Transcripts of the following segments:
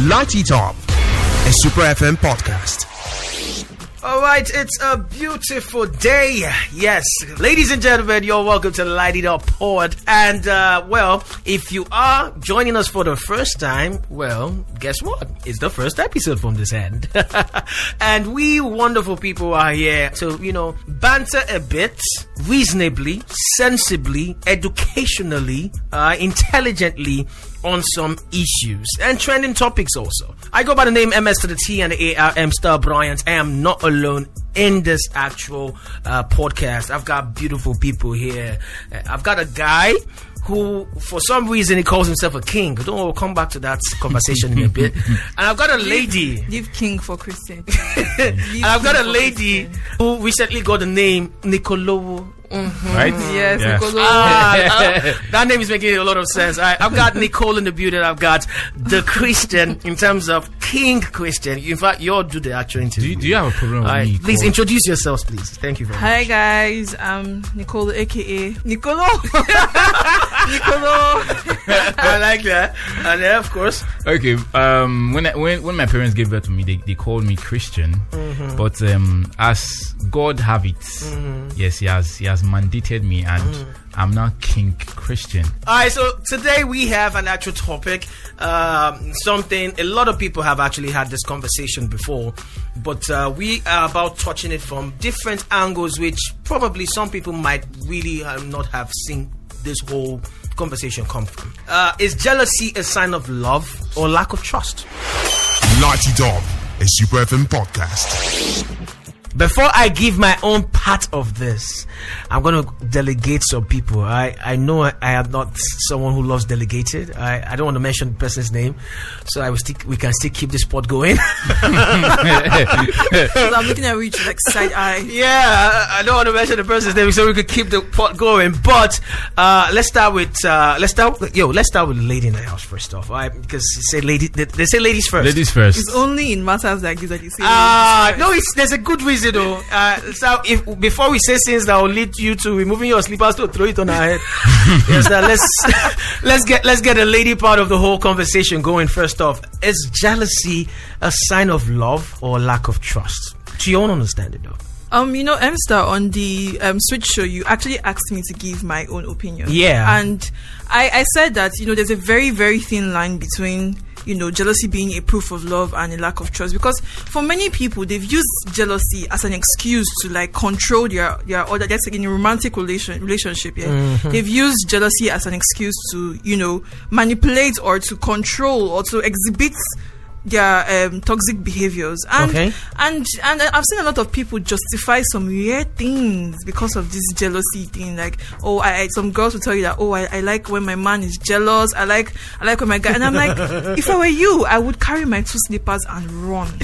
Light It Up, a Super FM podcast. All right, it's a beautiful day. Yes, ladies and gentlemen, you're welcome to Light It Up Pod. And, well, if you are joining us for the first time, well, guess what? It's the first episode from this end. And we wonderful people are here to, banter a bit, reasonably, sensibly, educationally, intelligently, on some issues and trending topics also. I go by the name MS to the T and the AR, MStar Bryant. I am not alone in this actual podcast. I've got beautiful people here. I've got a guy who, for some reason, he calls himself a king. We'll come back to that conversation in a bit. And I've got a lady. Leave king for Christian. And I've got a lady who recently got the name Nicolo. Mm-hmm. Right? Yes, yeah. Nicolo. That name is making a lot of sense. I've got Nicole in the building. I've got the Christian in terms of King Christian. In fact, you'll do the actual interview. Do you have a problem with me? Please introduce yourselves, please. Thank you very much. Hi guys, I'm Nicole, aka Nicolo. Nicolo. I like that. And then, of course. Okay. When my parents gave birth to me, they called me Christian. Mm-hmm. But as God have it, yes, He has mandated me, and I'm now King Christian. Alright, so today we have an actual topic, something a lot of people have actually had this conversation before, but we are about touching it from different angles, which probably some people might really not have seen this whole conversation come from. Is jealousy a sign of love or lack of trust? Light It Up, a Super FM podcast. Before I give my own part of this, I'm going to delegate some people. I know I am not someone who loves delegated. I don't want to mention the person's name, so we can still keep this pod going. So I'm looking at Rich like side eye. Yeah, I don't want to mention the person's name, so we could keep the pod going. But let's start with the lady in the house first off, right? Because they say ladies first. Ladies first. It's only in matters like this that you say. No, there's a good reason. So before we say things that will lead you to removing your slippers to throw it on our head, let's get the lady part of the whole conversation going. First off, is jealousy a sign of love or lack of trust? To your own understanding, though. MStar, on the Switch show, you actually asked me to give my own opinion. Yeah, and I said that there's a very, very thin line between jealousy being a proof of love and a lack of trust, because for many people they've used jealousy as an excuse to like control their other, that's like in a romantic relationship. They've used jealousy as an excuse to manipulate or to control or to exhibit their toxic behaviors, and I've seen a lot of people justify some weird things because of this jealousy thing. Like, some girls will tell you that I like when my man is jealous. I like when my guy, and I'm like, if I were you, I would carry my 2 slippers and run.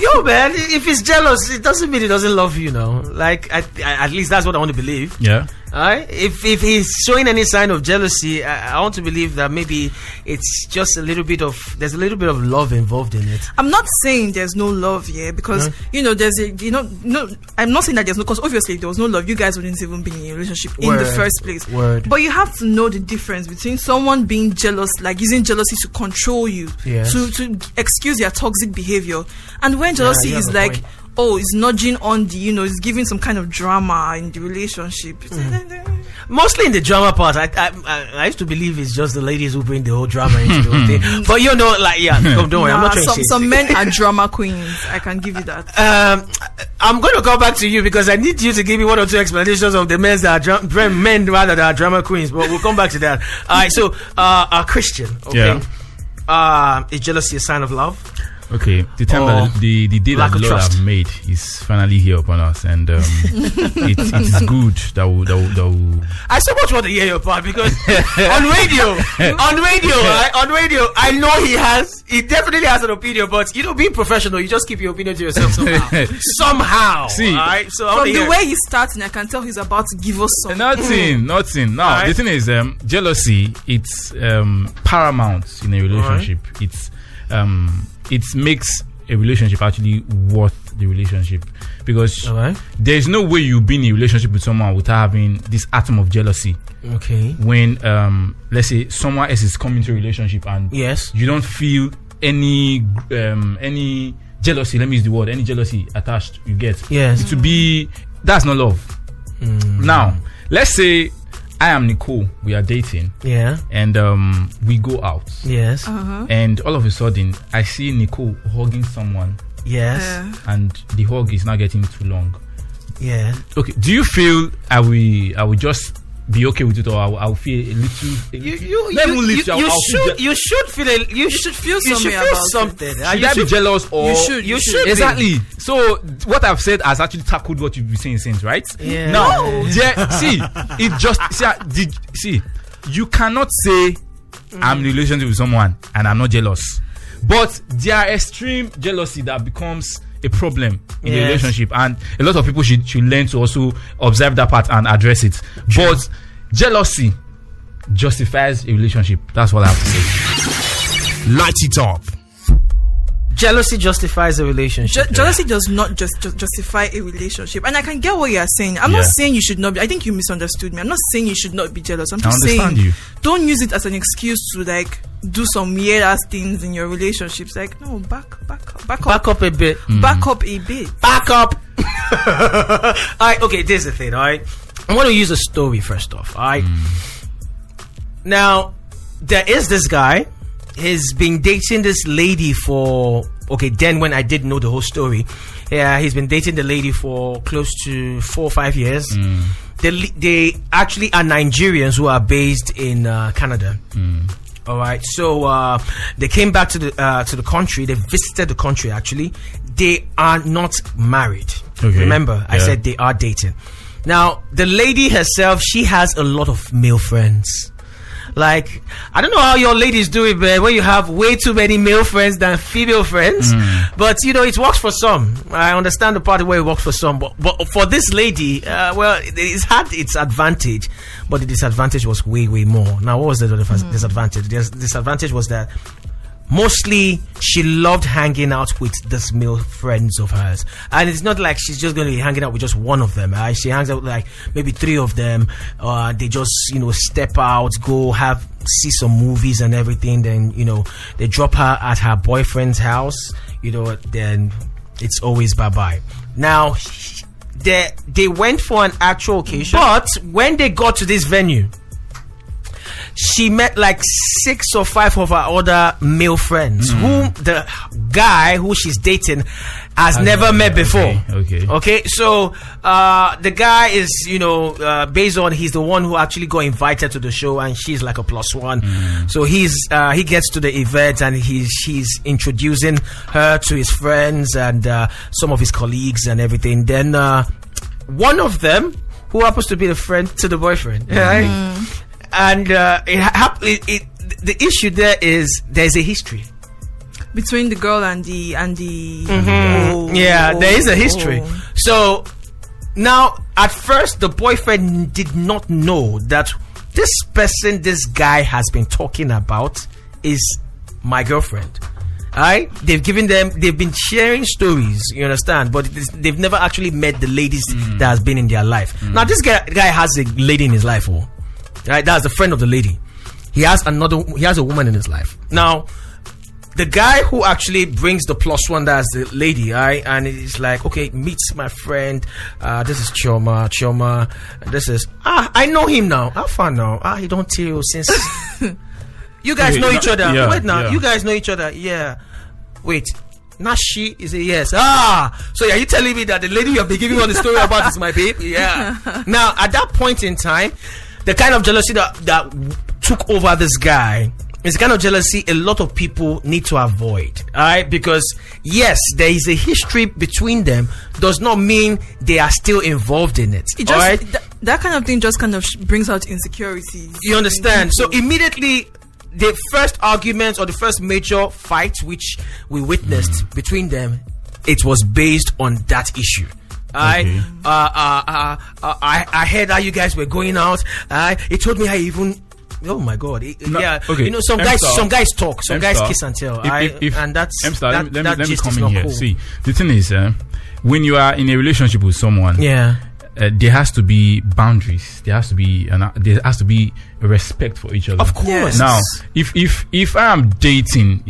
Yo, man, if he's jealous, it doesn't mean he doesn't love you. Like at least that's what I want to believe. Yeah. Alright, if he's showing any sign of jealousy, I want to believe that maybe it's just there's a little bit of love involved in it. I'm not saying there's no love here, because there's I'm not saying that there's no, because obviously if there was no love, you guys wouldn't even be in a relationship in the first place. But you have to know the difference between someone being jealous, like using jealousy to control you, to excuse their toxic behavior, and when jealousy is like point. It's nudging on the, it's giving some kind of drama in the relationship. Mostly in the drama part. I used to believe it's just the ladies who bring the whole drama into the whole thing. But don't worry, I'm not trying to say some men are drama queens. I can give you that. I'm going to come back to you because I need you to give me 1 or 2 explanations of the men that are drama queens. But we'll come back to that. All right, so Christian, okay. Yeah. Is jealousy a sign of love? Okay, the time that the day that the Lord have made is finally here upon us, and it's good that we I so much want to hear your part, because on radio, I know he definitely has an opinion, but being professional, you just keep your opinion to yourself somehow. See, right? So from the way he's starting, I can tell he's about to give us something. Nothing. Now, the thing is, jealousy, it's paramount in a relationship. Right. It makes a relationship actually worth the relationship, because there's no way you be in a relationship with someone without having this atom of jealousy. Okay. When let's say someone else is coming to a relationship and yes, you don't feel any jealousy. Let me use the word. Any jealousy attached. You get. Yes. It would be. That's not love. Now, let's say I am Nicole. We are dating. Yeah. And we go out. Yes. And all of a sudden, I see Nicole hugging someone. Yes. And the hug is not getting too long. Yeah. Okay. Do you feel I will just be okay with it, or I'll feel a little? You should feel something. Should I be jealous, or you should exactly? So what I've said has actually tackled what you've been saying since, right? Yeah. Now, see, you cannot say I'm in a relationship with someone and I'm not jealous, but there are extreme jealousy that becomes a problem in the relationship, and a lot of people should learn to also observe that part and address it. True. But jealousy justifies a relationship. That's what I have to say. Light it up. Jealousy justifies a relationship. Jealousy does not justify a relationship, and I can get what you are saying. I'm not saying you should not be. I think you misunderstood me. I'm not saying you should not be jealous. I'm just saying don't use it as an excuse to like do some weird ass things in your relationships. Like, no, back up a bit. Back up a bit. Back up. Alright, okay, this is the thing, alright. I want to use a story first off, alright. Now, there is this guy. He's been dating this lady for then when I didn't know the whole story. Yeah, he's been dating the lady for close to 4 or 5 years. They actually are Nigerians who are based in Canada. All right, so they came back to the country. They visited the country. Actually, they are not married. Okay. Remember, I said they are dating. Now, the lady herself, she has a lot of male friends. Like, I don't know how your ladies do it, but when you have way too many male friends than female friends, but you know, it works for some. I understand the part where it works for some, but for this lady, it's had its advantage, but the disadvantage was way more. Now, what was the disadvantage? The disadvantage was that mostly she loved hanging out with these male friends of hers, and it's not like she's just going to be hanging out with just one of them. She hangs out with like maybe 3 of them. They just step out, go see some movies and everything. Then they drop her at her boyfriend's house. Then it's always bye. Now they went for an actual occasion, but when they got to this venue, she met like 6 or 5 of her other male friends whom the guy who she's dating has never met before. Okay. So the guy is, based on he's the one who actually got invited to the show, and she's like a +1. So he gets to the event, and he's introducing her to his friends and some of his colleagues and everything. Then one of them, who happens to be the friend to the boyfriend, right? And the issue there is there's a history between the girl and the there is a history. So now, at first, the boyfriend did not know that this person this guy has been talking about is my girlfriend. Alright, they've been sharing stories, you understand, but they've never actually met the ladies that has been in their life. Now, this guy has a lady in his life, right? That's the friend of the lady. He has a woman in his life. Now, the guy who actually brings the +1, that's the lady, right? And he's like, okay, meet my friend. This is Chioma. This is I know him now. How far now? He don't tell you since you guys know each other. Wait now, you guys know each other. Yeah. Wait. Not she is a yes. So are you telling me that the lady you have been giving all the story about is my babe? Yeah. Now, at that point in time, the kind of jealousy that took over this guy is the kind of jealousy a lot of people need to avoid. Alright? Because yes, there is a history between them, does not mean they are still involved in it. Alright? That kind of thing just kind of brings out insecurities. You understand? So immediately, the first argument or the first major fight which we witnessed between them, it was based on that issue. I heard how you guys were going out. He told me how even. Oh my God! Okay. Some guys talk, some guys kiss and tell. And that's MStar, let me just come in here. Cool. See, the thing is, when you are in a relationship with someone, there has to be boundaries. There has to be a respect for each other. Of course. Yes. Now, if I am dating,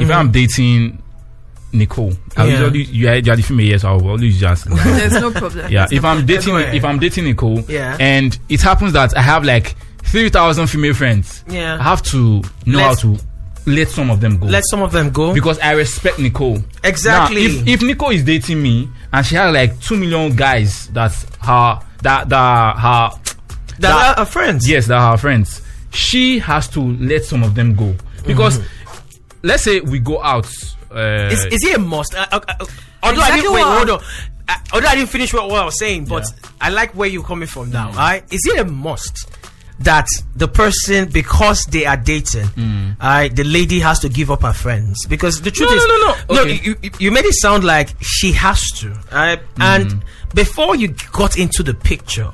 Nicole, I'll usually you are the female, yes, I'll always just There's no problem. yeah. If I'm dating Nicole, Yeah. and it happens that I have like 3,000 female friends, Yeah. I have to know how to let some of them go. Let some of them go. Because I respect Nicole. Exactly. Now, if Nicole is dating me and she has like 2 million guys that are her friends. Yes, that are her friends. She has to let some of them go. Because let's say we go out. Is it a must? Although Exactly hold on. Although I didn't finish what I was saying, but I like where you're coming from now. Right? Is it a must that the person, because they are dating, the lady has to give up her friends? Because the truth is, no. Okay. You made it sound like she has to. And before you got into the picture,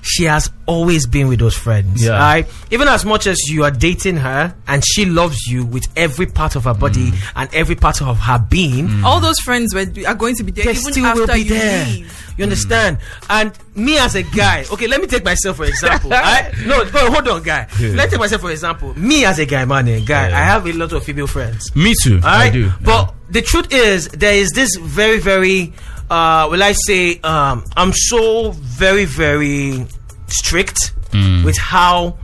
she has always been with those friends. Yeah. Right? Even as much as you are dating her and she loves you with every part of her body and every part of her being, All those friends are going to be there they even still after will be you there. leave. You understand? And me as a guy, okay, let me take myself for example. No, hold on, guy. Yeah. Let's take myself for example. Me as a guy, I have a lot of female friends. Me too. Alright? I do. But the truth is, there is this very, very, I'm so very, very strict with how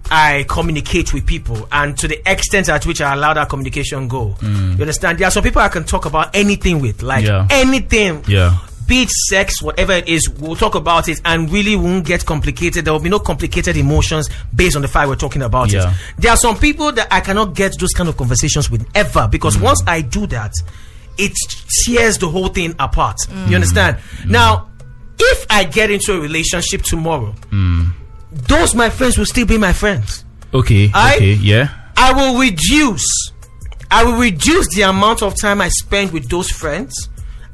I communicate with people, and to the extent at which I allow that communication go. You understand? There are some people I can talk about anything with, like anything. Yeah. Be it sex, whatever it is, we'll talk about it and really won't get complicated. There will be no complicated emotions based on the fact we're talking about it. There are some people that I cannot get those kind of conversations with ever, because once I do that, it tears the whole thing apart. You understand? Now, if I get into a relationship tomorrow, those my friends will still be my friends. Okay. Yeah. I will reduce the amount of time I spend with those friends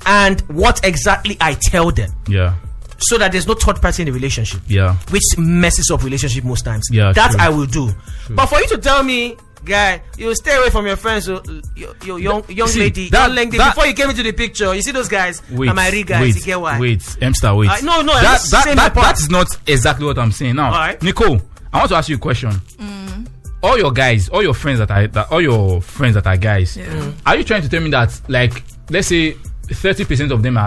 and what exactly I tell them. Yeah. So that there's no third party in the relationship. Yeah. Which messes up relationship most times. Yeah. That true. I will do. But for you to tell me, guy, you stay away from your friends, your young lady, before you came into the picture, you see those guys, my real guys, you get why? Wait, MStar, wait. No, that is not exactly what I'm saying now. Right. Nicole, I want to ask you a question. All your guys, all your friends that are guys, are you trying to tell me that, like, let's say 30% of them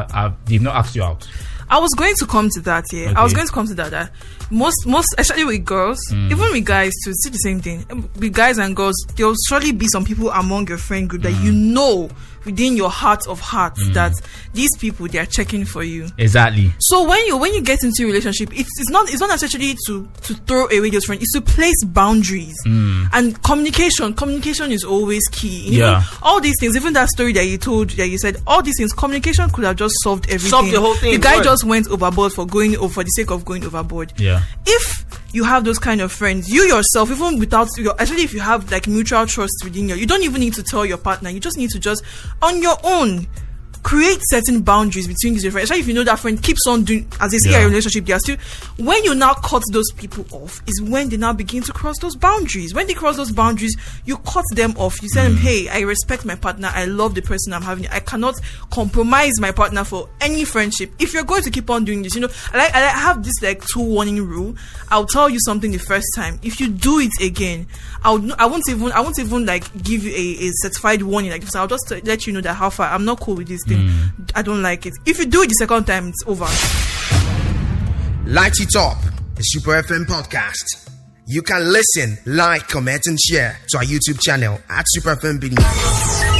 they've not asked you out? I was going to come to that, yeah. Okay. I was going to come to that. Most, especially with girls, even with guys too, it's still the same thing. With guys and girls, there'll surely be some people among your friend group that you know within your heart of hearts that these people, they are checking for you. Exactly. So when you get into a relationship, it's not necessarily to throw away those friends. It's to place boundaries and communication. Communication is always key. You know, all these things, even that story that you told, that you said, all these things, communication could have just solved everything. Solved the whole thing. The guy just went overboard for the sake of going overboard. Yeah. If you have those kind of friends, you yourself, even without especially if you have like mutual trust within you don't even need to tell your partner. You just need to just on your own create certain boundaries between these friends. Especially if you know that friend keeps on doing, as they say, in a relationship, they are still. When you now cut those people off, is when they now begin to cross those boundaries. When they cross those boundaries, you cut them off. You tell them, "Hey, I respect my partner. I love the person I'm having. I cannot compromise my partner for any friendship. If you're going to keep on doing this, I have this like 2 warning rule. I'll tell you something the first time. If you do it again, I won't even like give you a certified warning like this. I'll just let you know that how far I'm not cool with this thing. I don't like it. If you do it the second time, it's over." Light It Up, the Super FM podcast. You can listen, like, comment, and share to our YouTube channel at Super FM Benin.